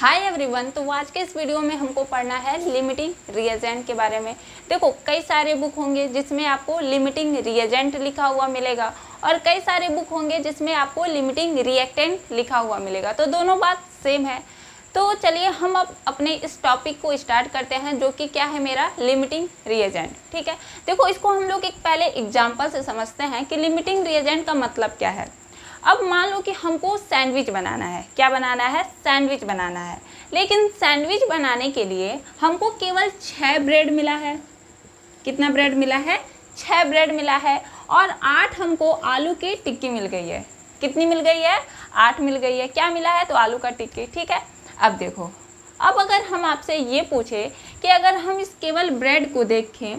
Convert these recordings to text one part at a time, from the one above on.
Hi everyone. तो आज के इस वीडियो में हमको पढ़ना है लिमिटिंग रिएजेंट के बारे में। देखो, कई सारे बुक होंगे जिसमें आपको लिमिटिंग रिएजेंट लिखा हुआ मिलेगा और कई सारे बुक होंगे जिसमें आपको लिमिटिंग रिएक्टेंट लिखा हुआ मिलेगा। तो दोनों बात सेम है। तो चलिए हम अब अपने इस टॉपिक को स्टार्ट करते हैं, जो कि क्या है मेरा लिमिटिंग रिएजेंट। ठीक है, देखो इसको हम लोग एक पहले एग्जाम्पल से समझते हैं कि लिमिटिंग रिएजेंट का मतलब क्या है। अब मान लो कि हमको सैंडविच बनाना है। क्या बनाना है? सैंडविच बनाना है। लेकिन सैंडविच बनाने के लिए हमको केवल 6 ब्रेड मिला है। कितना ब्रेड मिला है? 6 ब्रेड मिला है। और 8 हमको आलू की टिक्की मिल गई है। कितनी मिल गई है? 8 मिल गई है। क्या मिला है? तो आलू का टिक्की। ठीक है, अब देखो, अब अगर हम आपसे ये पूछे कि अगर हम इस केवल ब्रेड को देखें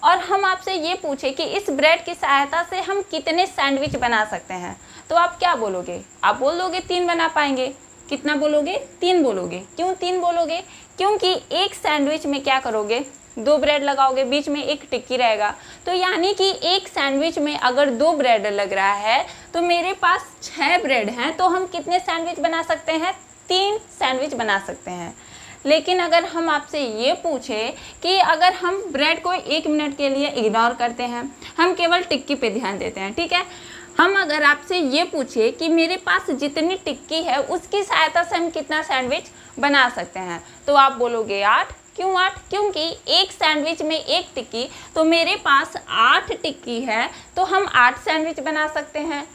और हम आपसे ये पूछे कि इस ब्रेड की सहायता से हम कितने सैंडविच बना सकते हैं, तो आप क्या बोलोगे? आप बोल दोगे 3 बना पाएंगे। कितना बोलोगे? 3 बोलोगे। क्यों 3 बोलोगे? क्योंकि एक सैंडविच में क्या करोगे? 2 ब्रेड लगाओगे, बीच में एक टिक्की रहेगा। तो यानी कि एक सैंडविच में अगर 2 ब्रेड लग रहा है तो मेरे पास 6 ब्रेड हैं, तो हम कितने सैंडविच बना सकते हैं? 3 सैंडविच बना सकते हैं। लेकिन अगर हम आपसे ये पूछे कि अगर हम ब्रेड को 1 मिनट के लिए इग्नोर करते हैं, हम केवल टिक्की पे ध्यान देते हैं, ठीक है, हम अगर आपसे ये पूछे कि मेरे पास जितनी टिक्की है उसकी सहायता से हम कितना सैंडविच बना सकते हैं, तो आप बोलोगे 8। क्यों 8? क्योंकि एक सैंडविच में एक टिक्की, तो मेरे पास 8 टिक्की है, तो हम 8 सैंडविच बना सकते हैं।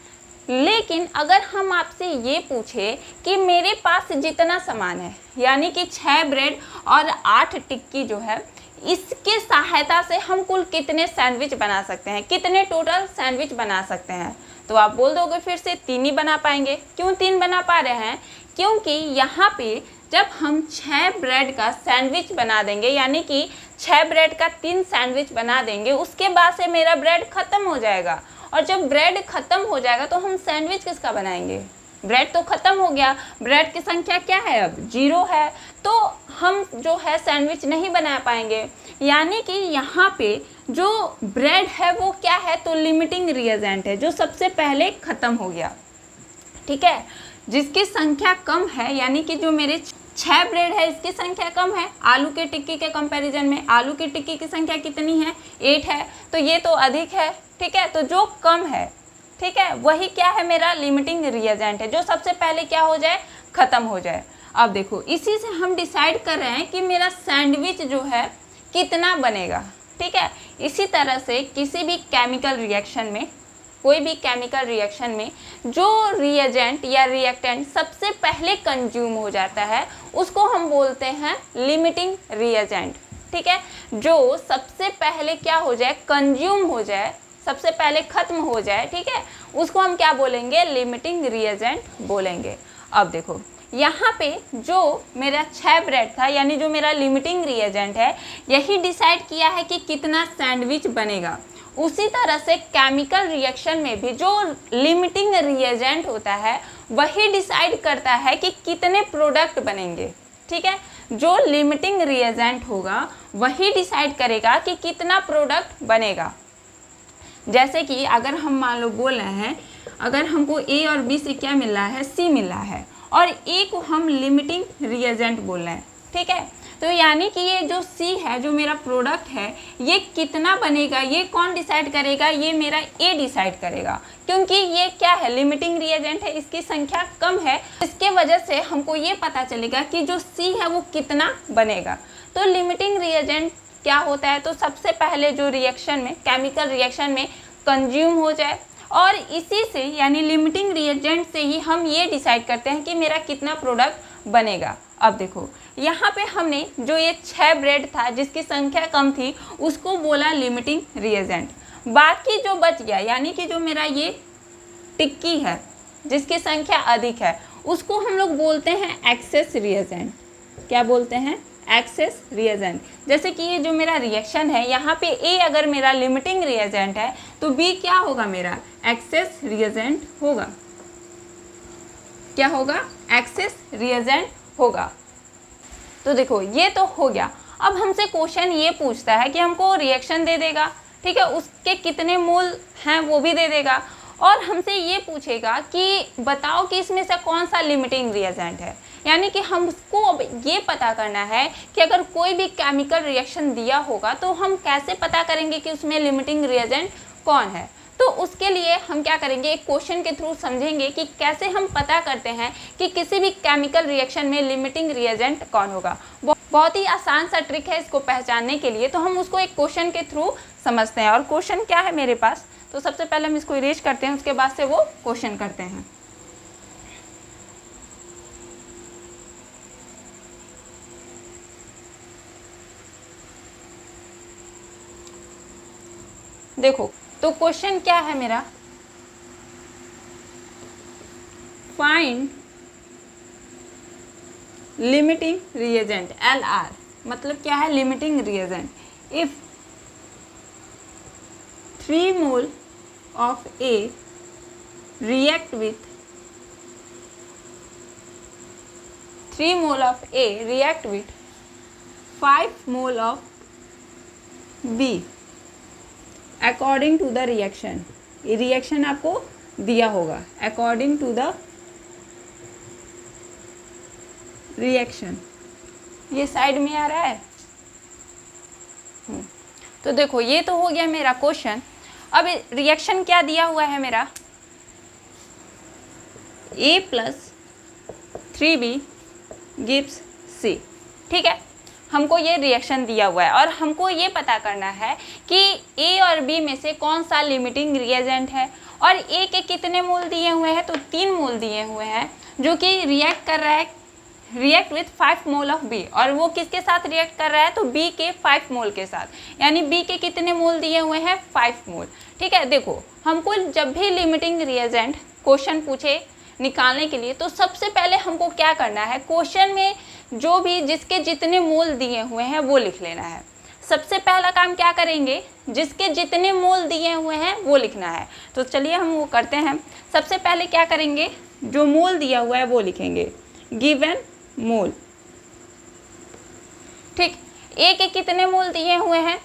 लेकिन अगर हम आपसे ये पूछे कि मेरे पास जितना सामान है, यानी कि 6 ब्रेड और 8 टिक्की जो है, इसके सहायता से हम कुल कितने सैंडविच बना सकते हैं, कितने टोटल सैंडविच बना सकते हैं, तो आप बोल दोगे फिर से 3 ही बना पाएंगे। क्यों 3 बना पा रहे हैं? क्योंकि यहाँ पे जब हम 6 ब्रेड का सैंडविच बना देंगे, यानी कि 6 ब्रेड का 3 सैंडविच बना देंगे, उसके बाद से मेरा ब्रेड ख़त्म हो जाएगा। और जब ब्रेड ख़त्म हो जाएगा तो हम सैंडविच किसका बनाएंगे? ब्रेड तो ख़त्म हो गया। ब्रेड की संख्या क्या है? अब 0 है, तो हम जो है सैंडविच नहीं बना पाएंगे। यानी कि यहाँ पे जो ब्रेड है वो क्या है? तो लिमिटिंग रिएजेंट है, जो सबसे पहले ख़त्म हो गया। ठीक है, जिसकी संख्या कम है, यानी कि जो मेरे 6 ब्रेड है इसकी संख्या कम है आलू के टिक्की के कंपैरिजन में। आलू की टिक्की की संख्या कितनी है? 8 है, तो ये तो अधिक है। ठीक है, तो जो कम है, ठीक है, वही क्या है? मेरा लिमिटिंग रिएजेंट है, जो सबसे पहले क्या हो जाए? ख़त्म हो जाए। अब देखो, इसी से हम डिसाइड कर रहे हैं कि मेरा सैंडविच जो है कितना बनेगा। ठीक है, इसी तरह से किसी भी केमिकल रिएक्शन में, कोई भी केमिकल रिएक्शन में जो रिएजेंट या रिएक्टेंट सबसे पहले कंज्यूम हो जाता है उसको हम बोलते हैं लिमिटिंग रिएजेंट। ठीक है, जो सबसे पहले क्या हो जाए? कंज्यूम हो जाए, सबसे पहले ख़त्म हो जाए, ठीक है, उसको हम क्या बोलेंगे? लिमिटिंग रिएजेंट बोलेंगे। अब देखो, यहाँ पे जो मेरा 6 ब्रेड था, यानी जो मेरा लिमिटिंग रिएजेंट है, यही डिसाइड किया है कि कितना सैंडविच बनेगा। उसी तरह से केमिकल रिएक्शन में भी जो लिमिटिंग रिएजेंट होता है वही डिसाइड करता है कि कितने प्रोडक्ट बनेंगे। ठीक है, जो लिमिटिंग रिएजेंट होगा वही डिसाइड करेगा कि कितना प्रोडक्ट बनेगा। जैसे कि अगर हम मान लो बोल रहे हैं, अगर हमको ए और बी से क्या मिल रहा है? सी मिल रहा है, और ए को हम लिमिटिंग रिएजेंट बोल रहे हैं। ठीक है, तो यानी कि ये जो सी है, जो मेरा प्रोडक्ट है, ये कितना बनेगा, ये कौन डिसाइड करेगा? ये मेरा ए डिसाइड करेगा, क्योंकि ये क्या है? लिमिटिंग रिएजेंट है, इसकी संख्या कम है। इसके वजह से हमको ये पता चलेगा कि जो सी है वो कितना बनेगा। तो लिमिटिंग रिएजेंट क्या होता है? तो सबसे पहले जो रिएक्शन में, केमिकल रिएक्शन में कंज्यूम हो जाए, और इसी से यानी लिमिटिंग रिएजेंट से ही हम ये डिसाइड करते हैं कि मेरा कितना प्रोडक्ट बनेगा। अब देखो, यहाँ पे हमने जो ये 6 ब्रेड था जिसकी संख्या कम थी उसको बोला लिमिटिंग रिएजेंट। बाकी जो बच गया, यानी कि जो मेरा ये टिक्की है जिसकी संख्या अधिक है, उसको हम लोग बोलते हैं एक्सेस रिएजेंट। क्या बोलते हैं? Access reagent. जैसे कि ये जो मेरा रिएक्शन है, यहाँ पे ए अगर मेरा लिमिटिंग रिएजेंट है तो बी क्या होगा? मेरा एक्सेस रिएजेंट होगा। क्या होगा? एक्सेस रिएजेंट होगा। तो देखो, ये तो हो गया। अब हमसे क्वेश्चन ये पूछता है कि हमको रिएक्शन दे देगा, ठीक है, उसके कितने मोल हैं वो भी दे देगा, और हमसे ये पूछेगा कि बताओ कि इसमें से कौन सा लिमिटिंग रिएजेंट है। यानी कि हमको अब ये पता करना है कि अगर कोई भी केमिकल रिएक्शन दिया होगा तो हम कैसे पता करेंगे कि उसमें लिमिटिंग रिएजेंट कौन है। तो उसके लिए हम क्या करेंगे, एक क्वेश्चन के थ्रू समझेंगे कि कैसे हम पता करते हैं कि किसी भी केमिकल रिएक्शन में लिमिटिंग रिएजेंट कौन होगा। बहुत ही आसान सा ट्रिक है इसको पहचानने के लिए, तो हम उसको एक क्वेश्चन के थ्रू समझते हैं। और क्वेश्चन क्या है मेरे पास, तो सबसे पहले हम इसको इरेज करते हैं, उसके बाद से वो क्वेश्चन करते हैं। देखो तो क्वेश्चन क्या है मेरा, फाइंड लिमिटिंग रिएजेंट, LR मतलब क्या है, limiting reagent. If 3 mole of A react with 3 mole of A react with 5 mole of B according to the reaction. ये रिएक्शन आपको दिया होगा, अकॉर्डिंग टू द रिएक्शन। ये साइड में आ रहा है। तो देखो ये तो हो गया मेरा क्वेश्चन। अब रिएक्शन क्या दिया हुआ है मेरा, A + 3B गिव्स C। ठीक है, हमको ये रिएक्शन दिया हुआ है और हमको ये पता करना है कि A और B में से कौन सा लिमिटिंग रिएजेंट है। और A के कितने मोल दिए हुए हैं, तो 3 मोल दिए हुए हैं, जो कि रिएक्ट कर रहा है, react with 5 mole of B। और वो किसके साथ रिएक्ट कर रहा है, तो B के 5 मोल के साथ, यानी B के कितने मोल दिए हुए हैं, 5 मोल। ठीक है, देखो हमको जब भी लिमिटिंग रिएजेंट क्वेश्चन पूछे निकालने के लिए, तो सबसे पहले हमको क्या करना है, क्वेश्चन में जो भी जिसके जितने मोल दिए हुए हैं वो लिख लेना है। सबसे पहला काम क्या करेंगे, जिसके जितने मोल दिए हुए हैं वो लिखना है। तो चलिए हम वो करते हैं। सबसे पहले क्या करेंगे, जो मोल दिया हुआ है वो लिखेंगे, गिवन मोल। ठीक, A के कितने मोल दिए हुए हैं,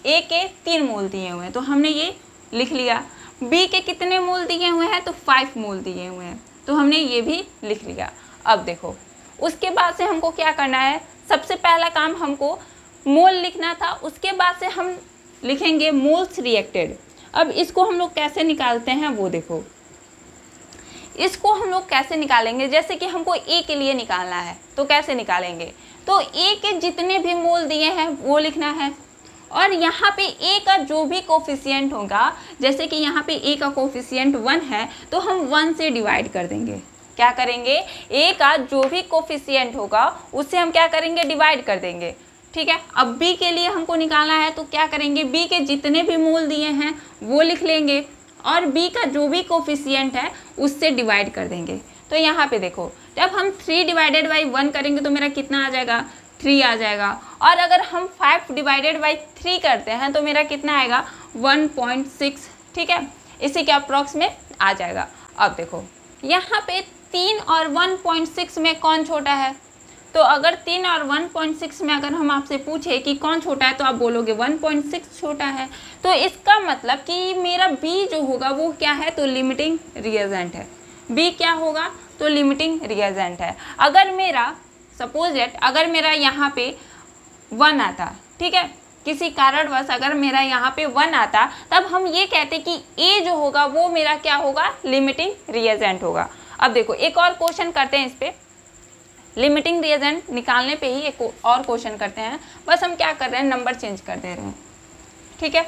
A के 3 मोल दिए हुए हैं, तो हमने ये लिख लिया। B के कितने मोल दिए हुए हैं, तो 5 मोल दिए हुए हैं, तो हमने ये भी लिख लिया। अब देखो उसके बाद से हमको क्या करना है, सबसे पहला काम हमको मोल लिखना था, उसके बाद से हम लिखेंगे मोल्स रिएक्टेड। अब इसको हम लोग कैसे निकालते हैं वो देखो, इसको हम लोग कैसे निकालेंगे, जैसे कि हमको A के लिए निकालना है तो कैसे निकालेंगे, तो A के जितने भी मोल दिए हैं वो लिखना है। और यहाँ पे A का जो भी कोफिशिएंट होगा, जैसे कि यहाँ पे A का कोफिशिएंट 1 है, तो हम 1 से डिवाइड कर देंगे। क्या करेंगे, A का जो भी कोफिशिएंट होगा उससे हम क्या करेंगे, डिवाइड कर देंगे। ठीक है, अब B के लिए हमको निकालना है, तो क्या करेंगे, B के जितने भी मोल दिए हैं वो लिख लेंगे और B का जो भी कोफिशिएंट है उससे डिवाइड कर देंगे। तो यहाँ पे देखो, जब हम 3 डिवाइडेड बाई 1 करेंगे तो मेरा कितना आ जाएगा, 3 आ जाएगा। और अगर हम 5 डिवाइडेड बाई 3 करते हैं तो मेरा कितना आएगा, 1.6। ठीक है, इसी के अप्रॉक्स में आ जाएगा। अब देखो यहाँ पे 3 और 1.6 में कौन छोटा है, तो अगर 3 और 1.6 में अगर हम आपसे पूछे कि कौन छोटा है, तो आप बोलोगे 1.6 छोटा है। तो इसका मतलब कि मेरा B जो होगा वो क्या है, तो लिमिटिंग रिएजेंट है। B क्या होगा, तो लिमिटिंग रिएजेंट है। अगर मेरा सपोज दैट अगर मेरा यहाँ पे 1 आता, ठीक है, किसी कारणवश अगर मेरा यहाँ पे 1 आता, तब हम ये कहते कि A जो होगा वो मेरा क्या होगा, लिमिटिंग रिएजेंट होगा। अब देखो एक और क्वेश्चन करते हैं, इस पे लिमिटिंग रिएजेंट निकालने पे ही एक और क्वेश्चन करते हैं। बस हम क्या कर रहे हैं, नंबर चेंज कर दे रहे हैं। ठीक है,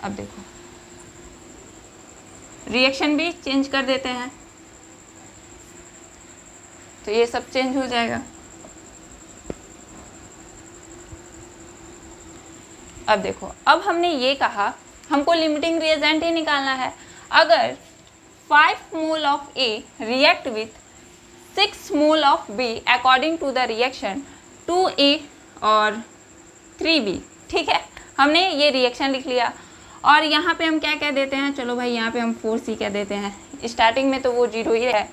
अब देखो रिएक्शन भी चेंज कर देते हैं, तो ये सब चेंज हो जाएगा। अब देखो, अब हमने ये कहा हमको लिमिटिंग रिएजेंट ही निकालना है। अगर 5 mole of A react with 6 mole of B according to the reaction 2A और 3B, ठीक है, हमने ये रिएक्शन लिख लिया। और यहाँ पे हम क्या कह देते हैं, चलो भाई यहाँ पे हम 4C कह देते हैं, स्टार्टिंग में तो वो 0 ही है।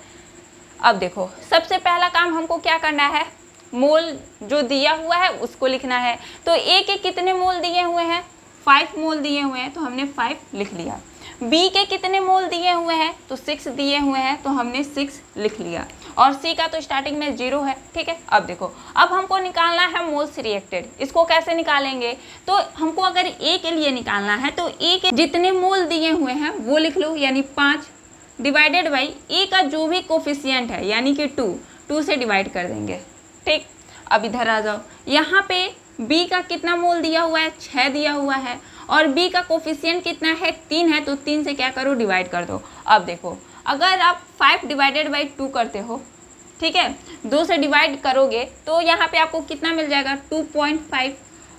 अब देखो सबसे पहला काम हमको क्या करना है, मोल जो दिया हुआ है उसको लिखना है। तो A के कितने मोल दिए हुए हैं, 5 मोल दिए हुए हैं, तो हमने 5 लिख लिया। B के कितने मोल दिए हुए हैं, तो 6 दिए हुए हैं, तो हमने 6 लिख लिया। और C का तो स्टार्टिंग में 0 है। ठीक है, अब देखो, अब हमको निकालना है मोल्स रिएक्टेड। इसको कैसे निकालेंगे, तो हमको अगर A के लिए निकालना है तो A के जितने मोल दिए हुए हैं वो लिख लो, यानी 5 डिवाइडेड बाई A का जो भी कोफिशिएंट है यानी कि 2 से डिवाइड कर देंगे। ठीक, अब इधर आ जाओ, यहाँ पे B का कितना मोल दिया हुआ है, 6 दिया हुआ है, और B का कोफिशिएंट कितना है, 3 है, तो 3 से क्या करो, डिवाइड कर दो। अब देखो, अगर आप 5 डिवाइडेड बाई 2 करते हो, ठीक है, 2 से डिवाइड करोगे तो यहाँ पे आपको कितना मिल जाएगा, 2.5,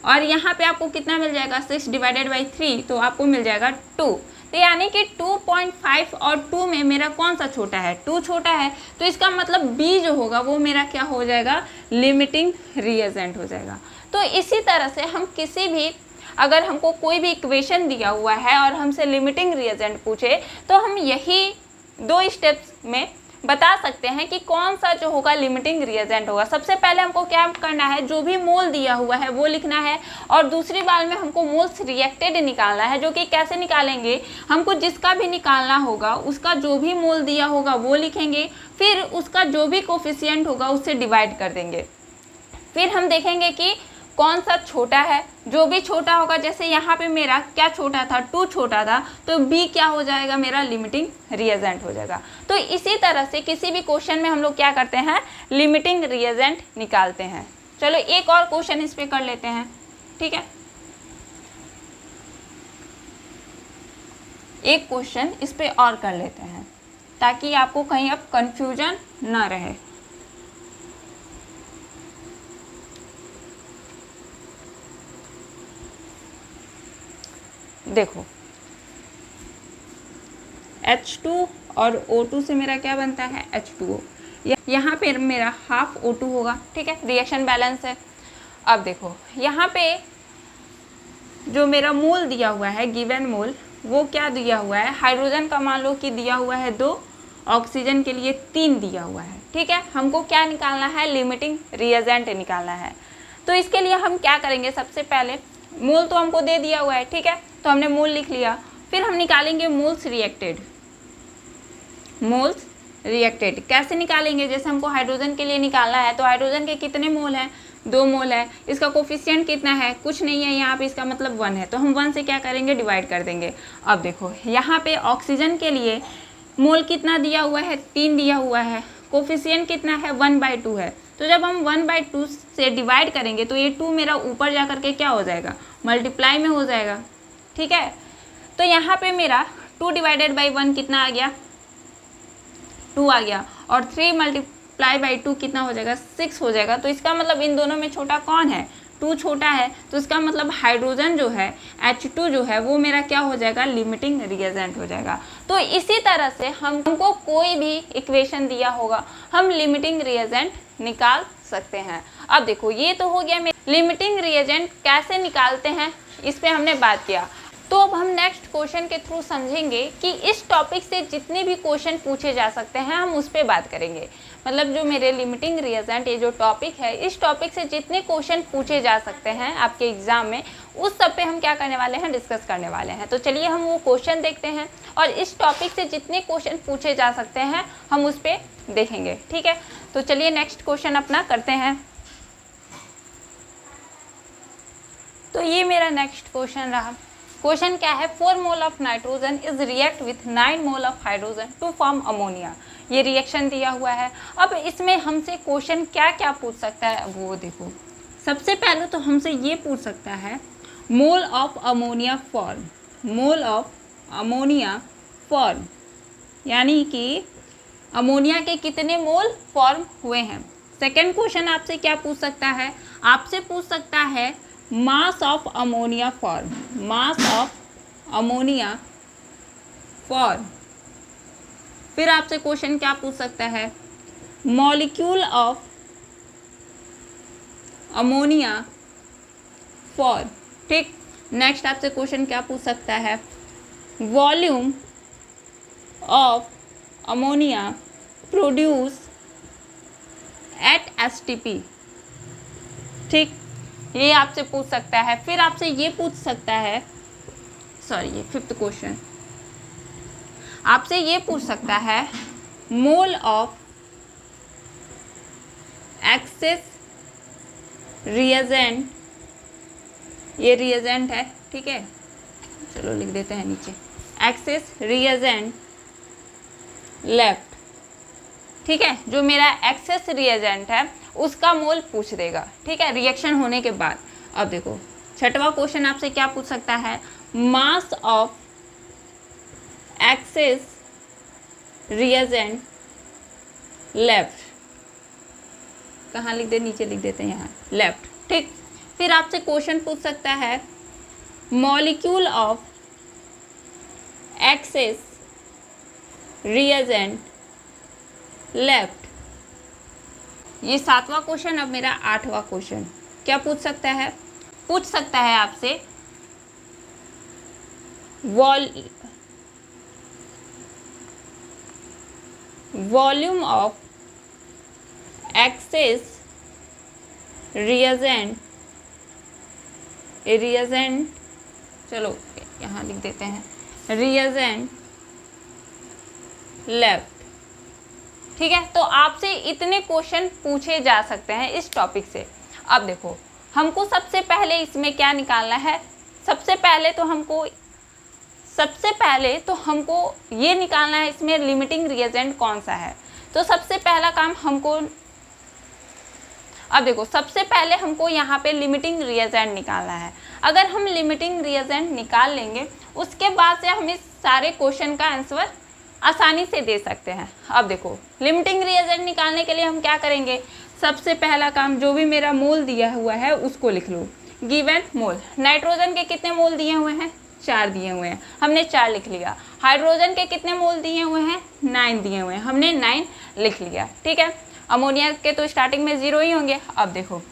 और यहाँ पे आपको कितना मिल जाएगा, 6 डिवाइडेड बाई 3, तो आपको मिल जाएगा 2। तो यानी कि 2.5 और 2 में मेरा कौन सा छोटा है, 2 छोटा है, तो इसका मतलब B जो होगा वो मेरा क्या हो जाएगा, लिमिटिंग रिएजेंट हो जाएगा। तो इसी तरह से हम किसी भी, अगर हमको कोई भी इक्वेशन दिया हुआ है और हमसे लिमिटिंग रिएजेंट पूछे तो हम यही 2 स्टेप्स में बता सकते हैं कि कौन सा जो होगा लिमिटिंग रिएजेंट होगा। सबसे पहले हमको क्या करना है, जो भी मोल दिया हुआ है वो लिखना है, और दूसरी बार में हमको मोल्स रिएक्टेड निकालना है, जो कि कैसे निकालेंगे, हमको जिसका भी निकालना होगा उसका जो भी मोल दिया होगा वो लिखेंगे, फिर उसका जो भी कोफिशिएंट होगा उससे डिवाइड कर देंगे, फिर हम देखेंगे कि कौन सा छोटा है, जो भी छोटा होगा, जैसे यहाँ पे मेरा क्या छोटा था, 2 छोटा था, तो B क्या हो जाएगा, मेरा लिमिटिंग रिएजेंट हो जाएगा। तो इसी तरह से किसी भी क्वेश्चन में हम लोग क्या करते हैं, लिमिटिंग रिएजेंट निकालते हैं। चलो एक और क्वेश्चन इस पे कर लेते हैं। ठीक है, एक क्वेश्चन इस पे और कर लेते हैं ताकि आपको कहीं अब कंफ्यूजन ना रहे। देखो, H2 और O2 से मेरा क्या बनता है, H2O। यहाँ पे मेरा हाफ O2 होगा। ठीक है, रिएक्शन बैलेंस है। अब देखो, यहाँ पे जो मेरा मोल दिया हुआ है, गिवन मोल, वो क्या दिया हुआ है, हाइड्रोजन का मान लो कि दिया हुआ है 2, ऑक्सीजन के लिए 3 दिया हुआ है। ठीक है, हमको क्या निकालना है, लिमिटिंग रिएजेंट निकालना है। तो इसके लिए हम क्या करेंगे, सबसे पहले मोल तो हमको दे दिया हुआ है, ठीक है, तो हमने मोल लिख लिया, फिर हम निकालेंगे मोल्स रिएक्टेड। मोल्स रिएक्टेड कैसे निकालेंगे, जैसे हमको हाइड्रोजन के लिए निकालना है, तो हाइड्रोजन के कितने मोल हैं, 2 मोल है, इसका कोफिशिएंट कितना है, कुछ नहीं है यहाँ पे, इसका मतलब 1 है, तो हम 1 से क्या करेंगे, डिवाइड कर देंगे। अब देखो, यहाँ पे ऑक्सीजन के लिए मोल कितना दिया हुआ है, 3 दिया हुआ है, कोफिशिएंट कितना है, 1/2 है, तो जब हम 1/2 से डिवाइड करेंगे तो ये 2 मेरा ऊपर जा करके क्या हो जाएगा, मल्टीप्लाई में हो जाएगा। ठीक है, तो यहाँ पे मेरा 2 डिवाइडेड बाई 1 कितना आ गया, 2 आ गया, और 3 मल्टीप्लाई बाई 2 कितना हो जाएगा, 6 हो जाएगा। तो इसका मतलब इन दोनों में छोटा कौन है, 2 छोटा है, तो इसका मतलब हाइड्रोजन जो है, H2 जो है, वो मेरा क्या हो जाएगा, लिमिटिंग रिएजेंट हो जाएगा। तो इसी तरह से हमको कोई भी इक्वेशन दिया होगा, हम लिमिटिंग रिएजेंट निकाल सकते हैं। अब देखो, ये तो हो गया लिमिटिंग रिएजेंट कैसे निकालते हैं, इस पे हमने बात किया। तो अब हम नेक्स्ट क्वेश्चन के थ्रू समझेंगे कि इस टॉपिक से जितने भी क्वेश्चन पूछे जा सकते हैं हम उस पर बात करेंगे। मतलब जो मेरे लिमिटिंग रिएजेंट ये जो टॉपिक है, इस टॉपिक से जितने क्वेश्चन पूछे जा सकते हैं आपके एग्जाम में, उस सब पे हम क्या करने वाले हैं, डिस्कस करने वाले हैं। तो चलिए हम वो क्वेश्चन देखते हैं और इस टॉपिक से जितने क्वेश्चन पूछे जा सकते हैं हम उस पर देखेंगे। ठीक है, तो चलिए नेक्स्ट क्वेश्चन अपना करते हैं। तो ये मेरा नेक्स्ट क्वेश्चन रहा। क्वेश्चन क्या है, 4 mole of nitrogen is react with 9 mole of hydrogen to form ammonia. ये रिएक्शन दिया हुआ है। अब इसमें हमसे क्वेश्चन क्या क्या पूछ सकता है, अब वो देखो। सबसे पहले तो हमसे ये पूछ सकता है mole of ammonia form, mole of ammonia form, यानी कि अमोनिया के कितने मोल फॉर्म हुए हैं। सेकेंड क्वेश्चन आपसे क्या पूछ सकता है, आपसे पूछ सकता है mass of ammonia form, mass of ammonia form. फिर आपसे क्वेश्चन क्या पूछ सकता है, मॉलिक्यूल ऑफ अमोनिया फॉर्म। ठीक, नेक्स्ट आपसे क्वेश्चन क्या पूछ सकता है, volume of ammonia produce at STP. ठीक, ये आपसे पूछ सकता है। फिर आपसे ये पूछ सकता है, सॉरी ये 5th क्वेश्चन, आपसे ये पूछ सकता है मोल ऑफ एक्सेस रिएजेंट, ये रिएजेंट है, ठीक है, चलो लिख देते हैं नीचे, एक्सेस रिएजेंट लेफ्ट, ठीक है, जो मेरा एक्सेस रिएजेंट है उसका मोल पूछ देगा, ठीक है, रिएक्शन होने के बाद। अब देखो छठवां क्वेश्चन आपसे क्या पूछ सकता है, mass of access reagent left, कहाँ लिख दे, नीचे लिख देते हैं यहाँ लेफ्ट, ठीक। फिर आपसे क्वेश्चन पूछ सकता है molecule of access reagent left, ये सातवां क्वेश्चन। अब मेरा आठवां क्वेश्चन क्या पूछ सकता है, पूछ सकता है आपसे वॉल्यूम ऑफ एक्सेस रिएजेंट, चलो यहाँ लिख देते हैं रिएजेंट लेफ्ट, ठीक है। तो आपसे इतने क्वेश्चन पूछे जा सकते हैं इस टॉपिक से। अब देखो हमको सबसे पहले इसमें क्या निकालना है, सबसे पहले तो हमको ये निकालना है इसमें लिमिटिंग रिएजेंट कौन सा है। तो सबसे पहला काम हमको, अब देखो सबसे पहले हमको यहाँ पे लिमिटिंग रिएजेंट निकालना है। अगर हम लिमिटिंग रिएजेंट निकाल लेंगे उसके बाद से हम इस सारे क्वेश्चन का आंसर आसानी से दे सकते हैं। अब देखो लिमिटिंग रिएजेंट निकालने के लिए हम क्या करेंगे, सबसे पहला काम जो भी मेरा मोल दिया हुआ है उसको लिख लो, गिवन मोल। नाइट्रोजन के कितने मोल दिए हुए हैं, 4 दिए हुए हैं, हमने 4 लिख लिया। हाइड्रोजन के कितने मोल दिए हुए हैं, 9 दिए हुए हैं, हमने 9 लिख लिया, ठीक है। अमोनिया के तो स्टार्टिंग में 0 ही होंगे। अब देखो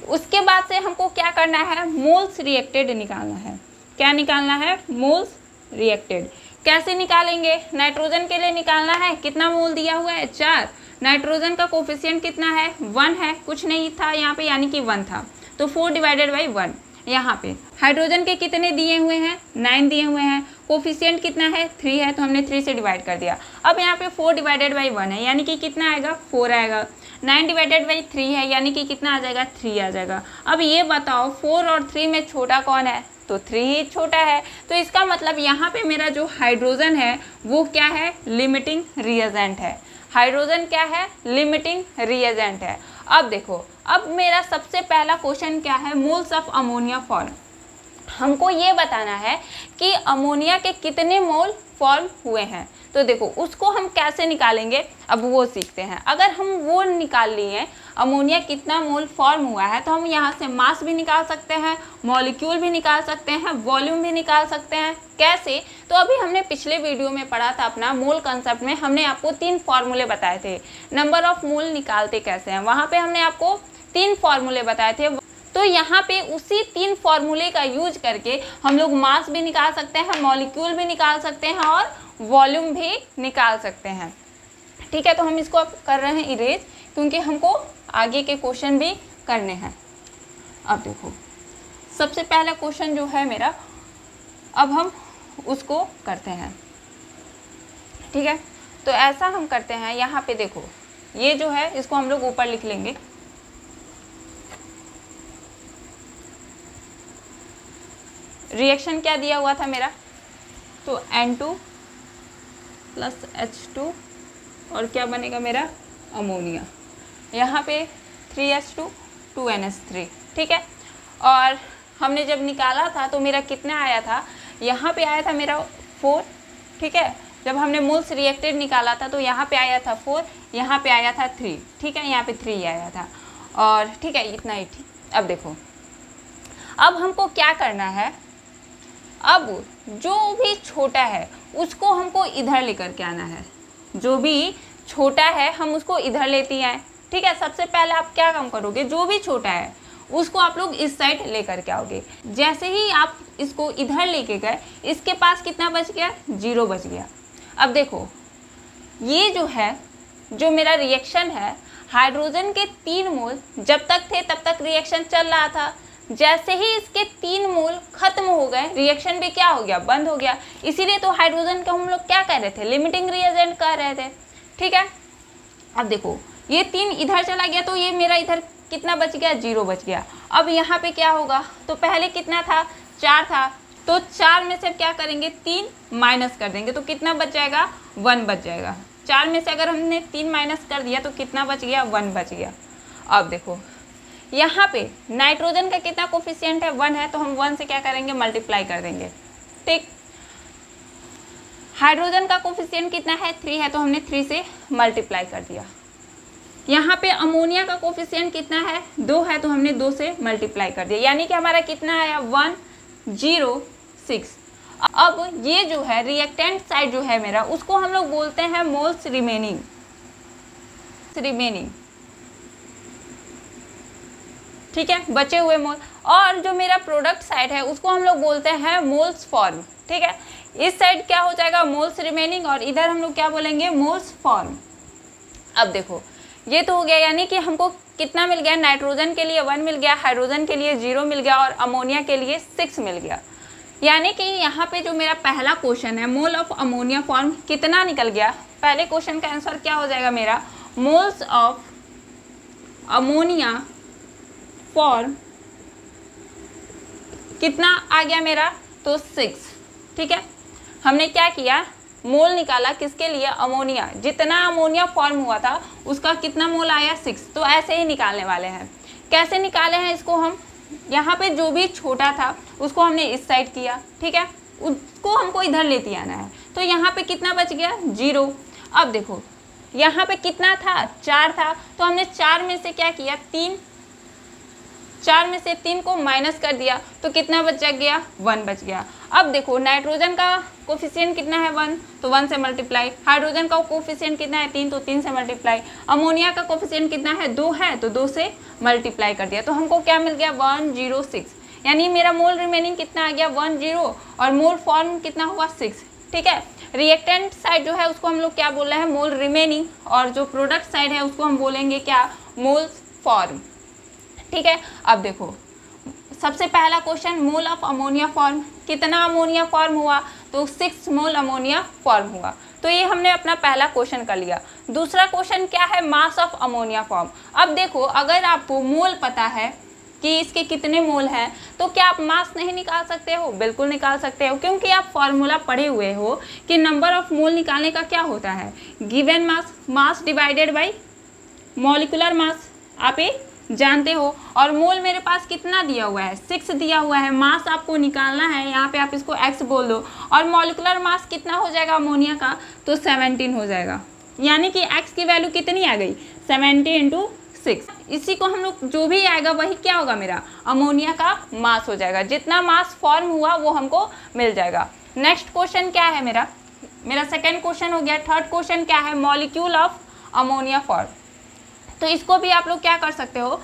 उसके बाद से हमको क्या करना है, मोल्स रिएक्टेड निकालना है। क्या निकालना है, मोल्स रिएक्टेड। कैसे निकालेंगे, नाइट्रोजन के लिए निकालना है, कितना मोल दिया हुआ है, 4। नाइट्रोजन का कोफिशिएंट कितना है, 1 है, कुछ नहीं था यहाँ पे यानी कि 1 था, तो 4/1। यहाँ पे हाइड्रोजन के कितने दिए हुए हैं, 9 दिए हुए हैं, कोफिशिएंट कितना है, 3 है, तो हमने 3 से डिवाइड कर दिया। अब यहाँ पे 4/1 है यानी कि कितना आएगा, 4 आएगा। 9/3 है यानी कि कितना आ जाएगा, 3 आ जाएगा। अब ये बताओ 4 और 3 में छोटा कौन है, तो 3 ही छोटा है। तो इसका मतलब यहाँ पे मेरा जो हाइड्रोजन है वो क्या है, लिमिटिंग रिएजेंट है। हाइड्रोजन क्या है, लिमिटिंग रिएजेंट है। अब देखो अब मेरा सबसे पहला क्वेश्चन क्या है, मोल्स ऑफ अमोनिया फॉर्म। हमको ये बताना है कि अमोनिया के कितने मोल फॉर्म हुए हैं। तो देखो उसको हम कैसे निकालेंगे, अब वो सीखते हैं। अगर हम वो निकाल लिए अमोनिया कितना मोल फॉर्म हुआ है, तो हम यहाँ से मास भी निकाल सकते हैं, मॉलिक्यूल भी निकाल सकते हैं, वॉल्यूम भी निकाल सकते हैं। कैसे, तो अभी हमने पिछले वीडियो में पढ़ा था अपना मोल कंसेप्ट में, हमने आपको 3 फॉर्मूले बताए थे, नंबर ऑफ मोल निकालते कैसे हैं, वहाँ पे हमने आपको 3 फॉर्मूले बताए थे। तो यहाँ पे उसी 3 फॉर्मूले का यूज करके हम लोग मास भी निकाल सकते हैं, मॉलिक्यूल भी निकाल सकते हैं और वॉल्यूम भी निकाल सकते हैं, ठीक है। तो हम इसको अब कर रहे हैं इरेज, क्योंकि हमको आगे के क्वेश्चन भी करने हैं। अब देखो सबसे पहला क्वेश्चन जो है मेरा, अब हम उसको करते हैं, ठीक है। तो ऐसा हम करते हैं, यहाँ पे देखो ये जो है इसको हम लोग ऊपर लिख लेंगे। रिएक्शन क्या दिया हुआ था मेरा, तो N2 + H2 और क्या बनेगा मेरा, अमोनिया। यहाँ पे 3H2 2NH3, ठीक है। और हमने जब निकाला था तो मेरा कितना आया था, यहाँ पे आया था मेरा 4, ठीक है। जब हमने मोल्स रिएक्टेड निकाला था तो यहाँ पे आया था 4, यहाँ पे आया था 3, ठीक है, यहाँ पे 3 आया था, और ठीक है इतना ही, ठीक। अब देखो अब हमको क्या करना है, अब जो भी छोटा है उसको हमको इधर लेकर के आना है, जो भी छोटा है हम उसको इधर लेती हैं, ठीक है। सबसे पहले आप क्या काम करोगे, जो भी छोटा है उसको आप लोग इस साइड लेकर के आओगे। जैसे ही आप इसको इधर लेके गए, इसके पास कितना बच गया, 0 बच गया। अब देखो ये जो है, जो मेरा रिएक्शन है, हाइड्रोजन के 3 मोल जब तक थे तब तक रिएक्शन चल रहा था। जैसे ही इसके 3 मोल खत्म हो गए, रिएक्शन भी क्या हो गया, बंद हो गया। इसीलिए तो हाइड्रोजन को हम लोग क्या कह रहे थे, लिमिटिंग रिएजेंट कह रहे थे, ठीक है। अब देखो ये 3 इधर चला गया तो ये मेरा इधर कितना बच गया, 0 बच गया। अब यहाँ पे क्या होगा, तो पहले कितना था, 4 था, तो 4 में से अब क्या करेंगे, 3 माइनस कर देंगे तो कितना बच जाएगा, 1 बच जाएगा। 4 में से अगर हमने 3 माइनस कर दिया तो कितना बच गया, 1 बच गया। अब देखो यहाँ पे नाइट्रोजन का कितना कोफिशिएंट है, 1 है, तो हम 1 से क्या करेंगे, मल्टीप्लाई कर देंगे, ठीक। हाइड्रोजन का कोफिशिएंट कितना है, 3 है, तो हमने 3 से मल्टीप्लाई कर दिया। यहाँ पे अमोनिया का कोफिशिएंट कितना है, 2 है, तो हमने 2 से मल्टीप्लाई कर दिया, यानी कि हमारा कितना आया, 106। अब ये जो है रिएक्टेंट साइड जो है मेरा, उसको हम लोग बोलते हैं मोल्स रिमेनिंग, ठीक है, बचे हुए मोल। और जो मेरा प्रोडक्ट साइड है उसको हम लोग बोलते हैं मोल्स फॉर्म, ठीक है। इस साइड क्या हो जाएगा, मोल्स रिमेनिंग, और इधर हम लोग क्या बोलेंगे, मोल्स फॉर्म। अब देखो ये तो हो गया, यानी कि हमको कितना मिल गया, नाइट्रोजन के लिए 1 मिल गया, हाइड्रोजन के लिए 0 मिल गया और अमोनिया के लिए 6 मिल गया। यानी कि यहाँ पे जो मेरा पहला क्वेश्चन है, मोल ऑफ अमोनिया फॉर्म कितना निकल गया, पहले क्वेश्चन का आंसर क्या हो जाएगा मेरा, मोल्स ऑफ अमोनिया फॉर्म कितना आ गया मेरा, तो 6, ठीक है। हमने क्या किया, मोल निकाला किसके लिए, अमोनिया, जितना अमोनिया फॉर्म हुआ था उसका कितना मोल आया, 6। तो ऐसे ही निकालने वाले हैं। कैसे निकाले हैं इसको हम, यहाँ पे जो भी छोटा था उसको हमने इस साइड किया, ठीक है, उसको हमको इधर लेते आना है। तो यहाँ पे कितना बच गया, 0। अब देखो यहाँ पे कितना था, 4 था, तो हमने 4 में से क्या किया, 4 में से 3 को माइनस कर दिया तो कितना बच गया, 1 बच गया। अब देखो नाइट्रोजन का कोफिशिएंट कितना है, 1, तो 1 से मल्टीप्लाई। हाइड्रोजन का कोफिशिएंट कितना है, 3, तो 3 से मल्टीप्लाई। अमोनिया का कोफिशिएंट कितना है, 2 है, तो 2 से मल्टीप्लाई कर दिया, तो हमको क्या मिल गया, 106। यानी मेरा मोल रिमेनिंग कितना आ गया, 10, और मोल फॉर्म कितना हुआ, 6, ठीक है। रिएक्टेंट साइड जो है उसको हम लोग क्या बोल रहे हैं, मोल रिमेनिंग, और जो प्रोडक्ट साइड है उसको हम बोलेंगे क्या, मोल फॉर्म, ठीक है। अब देखो सबसे पहला question, mole of ammonia form, कितना अमोनिया फॉर्म हुआ, तो 6 मोल अमोनिया फॉर्म हुआ। तो ये हमने अपना पहला क्वेश्चन कर लिया। दूसरा क्वेश्चन क्या है, मास ऑफ अमोनिया फॉर्म। अब देखो अगर आपको मोल पता है कि इसके कितने मोल हैं, तो क्या आप मास नहीं निकाल सकते हो, बिल्कुल निकाल सकते हो, क्योंकि आप फॉर्मूला पढ़े हुए हो कि नंबर ऑफ मोल निकालने का क्या होता है, given mass divided by molecular mass, आप ये जानते हो। और मोल मेरे पास कितना दिया हुआ है, 6 दिया हुआ है, मास आपको निकालना है, यहाँ पे आप इसको x बोल दो, और मॉलिक्यूलर मास कितना हो जाएगा अमोनिया का, तो 17 हो जाएगा, यानी कि x की वैल्यू कितनी आ गई, 70 × 6। इसी को हम लोग जो भी आएगा वही क्या होगा, मेरा अमोनिया का मास हो जाएगा, जितना मास फॉर्म हुआ वो हमको मिल जाएगा। नेक्स्ट क्वेश्चन क्या है मेरा सेकंड क्वेश्चन हो गया। थर्ड क्वेश्चन क्या है, मॉलिक्यूल ऑफ अमोनिया फॉर्म। तो इसको भी आप लोग क्या कर सकते हो,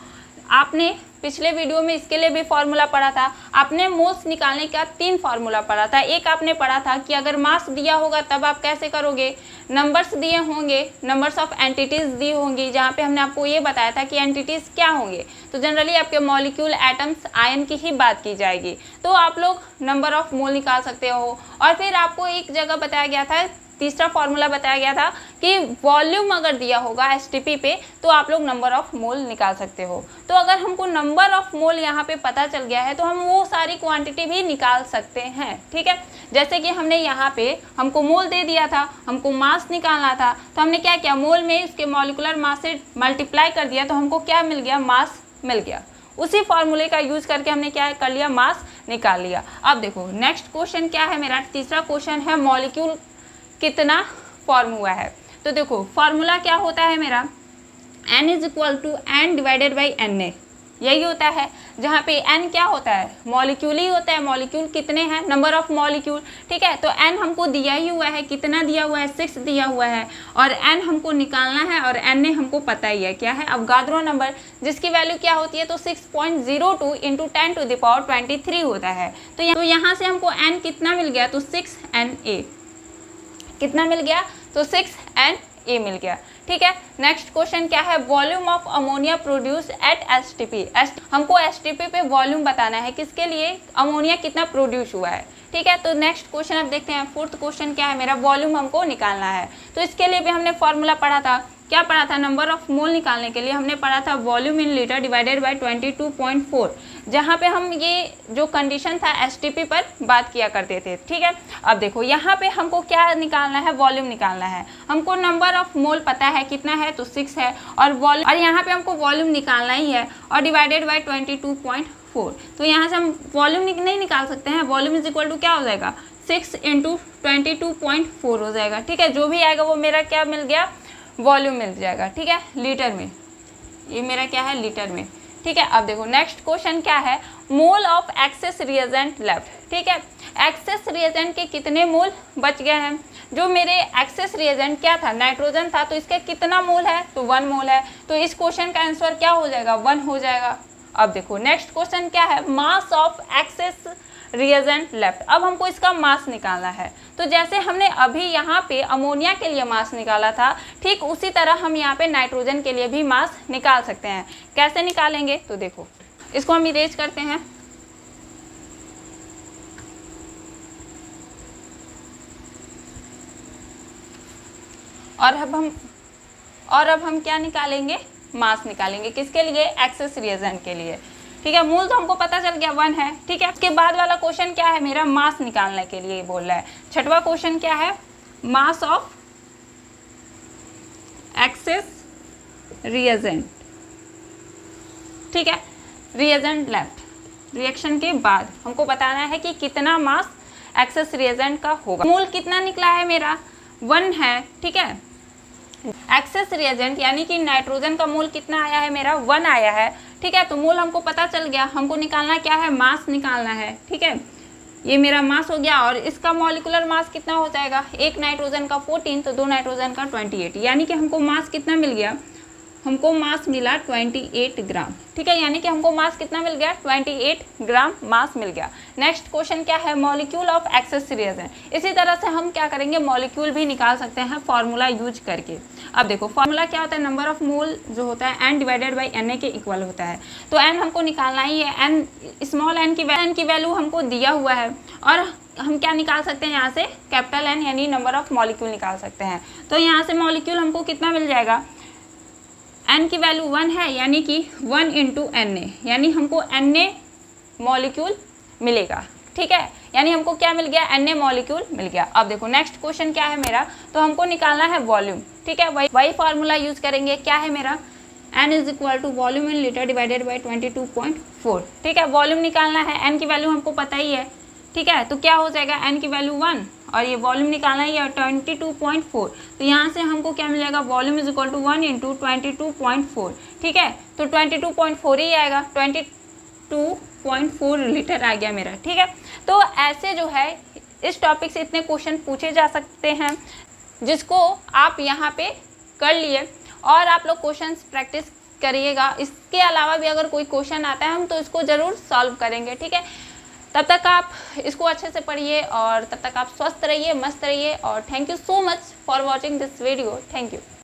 आपने पिछले वीडियो में इसके लिए भी फॉर्मूला पढ़ा था, आपने मोल्स निकालने का 3 फार्मूला पढ़ा था। एक आपने पढ़ा था कि अगर मास दिया होगा तब आप कैसे करोगे, नंबर्स दिए होंगे, नंबर्स ऑफ एंटिटीज दी होंगी, जहाँ पे हमने आपको ये बताया था कि एंटिटीज क्या होंगे, तो जनरली आपके मॉलिक्यूल एटम्स आयन की ही बात की जाएगी, तो आप लोग नंबर ऑफ मोल निकाल सकते हो। और फिर आपको एक जगह बताया गया था, तीसरा फॉर्मूला बताया गया था कि वॉल्यूम अगर दिया होगा एसटीपी पे तो आप लोग नंबर ऑफ मोल निकाल सकते हो। तो अगर हमको नंबर ऑफ मोल यहाँ पे पता चल गया है तो हम वो सारी क्वांटिटी भी निकाल सकते हैं, ठीक है। जैसे कि हमने यहाँ पे हमको मोल दे दिया था, हमको मास निकालना था, तो हमने क्या किया, मोल में इसके मॉलिक्यूलर मास से मल्टीप्लाई कर दिया, तो हमको क्या मिल गया, मास मिल गया। उसी फॉर्मूले का यूज करके हमने क्या कर लिया, मास निकाल लिया। अब देखो नेक्स्ट क्वेश्चन क्या है मेरा, तीसरा क्वेश्चन है मॉलिक्यूल कितना फॉर्म हुआ है। तो देखो फॉर्मूला क्या होता है मेरा, n is equal to n divided by Na, यही होता है। जहाँ पे n क्या होता है, मॉलिक्यूल ही होता है, मॉलिक्यूल कितने हैं, नंबर ऑफ मॉलिक्यूल, ठीक है। तो n हमको दिया ही हुआ है, कितना दिया हुआ है, 6 दिया हुआ है, और n हमको निकालना है, और Na हमको पता ही है क्या है, अवगाद्रो नंबर, जिसकी वैल्यू क्या होती है, तो 6.02 × 10⁻23 होता है। तो यहाँ से हमको n कितना मिल गया, तो 6Na, कितना मिल गया, तो 6Na मिल गया, ठीक है। नेक्स्ट क्वेश्चन क्या है, volume of ammonia produce at STP. हमको एसटीपी पे वॉल्यूम बताना है, किसके लिए, अमोनिया कितना प्रोड्यूस हुआ है, ठीक है। तो नेक्स्ट क्वेश्चन अब देखते हैं, फोर्थ क्वेश्चन क्या है मेरा, वॉल्यूम हमको निकालना है। तो इसके लिए भी हमने फॉर्मूला पढ़ा था क्या पढ़ा था, नंबर ऑफ मोल निकालने के लिए हमने पढ़ा था volume in litre divided by 22.4, जहाँ पे हम ये जो कंडीशन था एसटीपी पर बात किया करते थे। ठीक है, अब देखो यहाँ पे हमको क्या निकालना है, वॉल्यूम निकालना है। हमको नंबर ऑफ मोल पता है कितना है, तो 6 है, और वॉल्यूम, और यहाँ पे हमको वॉल्यूम निकालना ही है, और डिवाइडेड बाय 22.4। तो यहाँ से हम वॉल्यूम नहीं निकाल सकते हैं। वॉल्यूम इज इक्वल टू क्या हो जाएगा, 6 × 22.4 हो जाएगा। ठीक है, जो भी आएगा वो मेरा क्या मिल गया, वॉल्यूम मिल जाएगा। ठीक है, लीटर में, ये मेरा क्या है, लीटर में। ठीक है, अब देखो नेक्स्ट क्वेश्चन क्या है, mole of access reagent left. ठीक है, एक्सेस रिएजेंट के कितने मोल बच गए हैं। जो मेरे एक्सेस रिएजेंट क्या था, नाइट्रोजन था, तो इसका कितना मोल है, तो 1 मोल है। तो इस क्वेश्चन का आंसर क्या हो जाएगा, 1 हो जाएगा। अब देखो नेक्स्ट क्वेश्चन क्या है, mass of access reagent left. अब हमको इसका मास निकालना है। तो जैसे हमने अभी यहाँ पे अमोनिया के लिए मास निकाला था, ठीक उसी तरह हम यहाँ पे नाइट्रोजन के लिए भी मास निकाल सकते हैं। कैसे निकालेंगे, तो देखो इसको हम इरेज करते हैं। और अब हम क्या निकालेंगे, मास निकालेंगे। किसके लिए, एक्सेस रिएजेंट के लिए। ठीक है, मूल तो हमको पता चल गया 1 है। ठीक है, उसके बाद वाला क्वेश्चन क्या है मेरा, मास निकालने के लिए बोल रहा है। छठवां क्वेश्चन क्या है, मास ऑफ एक्सेस रिएजेंट। ठीक है, रिएजेंट लेफ्ट, रिएक्शन के बाद हमको बताना है कि कितना मास एक्सेस रिएजेंट का होगा। मूल कितना निकला है मेरा, 1 है। ठीक है, एक्सेस रिएजेंट यानी कि नाइट्रोजन का मोल कितना आया है मेरा, 1 आया है। ठीक है, तो मोल हमको पता चल गया। हमको निकालना क्या है, मास निकालना है। ठीक है, ये मेरा मास हो गया, और इसका मॉलिक्यूलर मास कितना हो जाएगा, एक नाइट्रोजन का 14, तो 2 नाइट्रोजन का 28, यानी कि हमको मास कितना मिल गया, हमको मास मिला 28 ग्राम। ठीक है, यानी कि हमको मास कितना मिल गया, 28 ग्राम मास मिल गया। नेक्स्ट क्वेश्चन क्या है, मॉलिक्यूल ऑफ एक्सेस रिएजेंट। इसी तरह से हम क्या करेंगे, मॉलिक्यूल भी निकाल सकते हैं फार्मूला यूज करके। अब देखो फार्मूला क्या होता है, नंबर ऑफ मोल जो होता है n डिवाइडेड बाई Na के इक्वल होता है। तो n हमको निकालना ही है, n स्मॉल n की वैल्यू हमको दिया हुआ है, और हम क्या निकाल सकते हैं यहाँ से, कैपिटल N यानी नंबर ऑफ मॉलिक्यूल निकाल सकते हैं। तो यहाँ से मॉलिक्यूल हमको कितना मिल जाएगा, n की वैल्यू 1 है, यानी कि 1 × Na, यानी हमको Na मॉलिक्यूल मिलेगा। ठीक है, यानी हमको क्या मिल गया, Na मॉलिक्यूल मिल गया। अब देखो नेक्स्ट क्वेश्चन क्या है मेरा, तो हमको निकालना है वॉल्यूम। ठीक है, वही फार्मूला यूज करेंगे। क्या है मेरा, n is equal to volume in litre divided by 22.4। ठीक है, वॉल्यूम निकालना है, n की वैल्यू हमको पता ही है। ठीक है, तो क्या हो जाएगा, n की वैल्यू 1, और ये वॉल्यूम निकालना ही है 22.4। तो यहाँ से हमको क्या मिल जाएगा, वॉल्यूम इज इक्वल टू 1 × 22.4। ठीक है, तो 22.4 ही आएगा, 22.4 लीटर आ गया मेरा। ठीक है, तो ऐसे जो है इस टॉपिक से इतने क्वेश्चन पूछे जा सकते हैं, जिसको आप यहाँ पे कर लिए, और आप लोग क्वेश्चंस प्रैक्टिस करिएगा। इसके अलावा भी अगर कोई क्वेश्चन आता है हम तो इसको ज़रूर सॉल्व करेंगे। ठीक है, तब तक आप इसको अच्छे से पढ़िए, और तब तक आप स्वस्थ रहिए, मस्त रहिए, और thank you so much for watching this video. Thank you.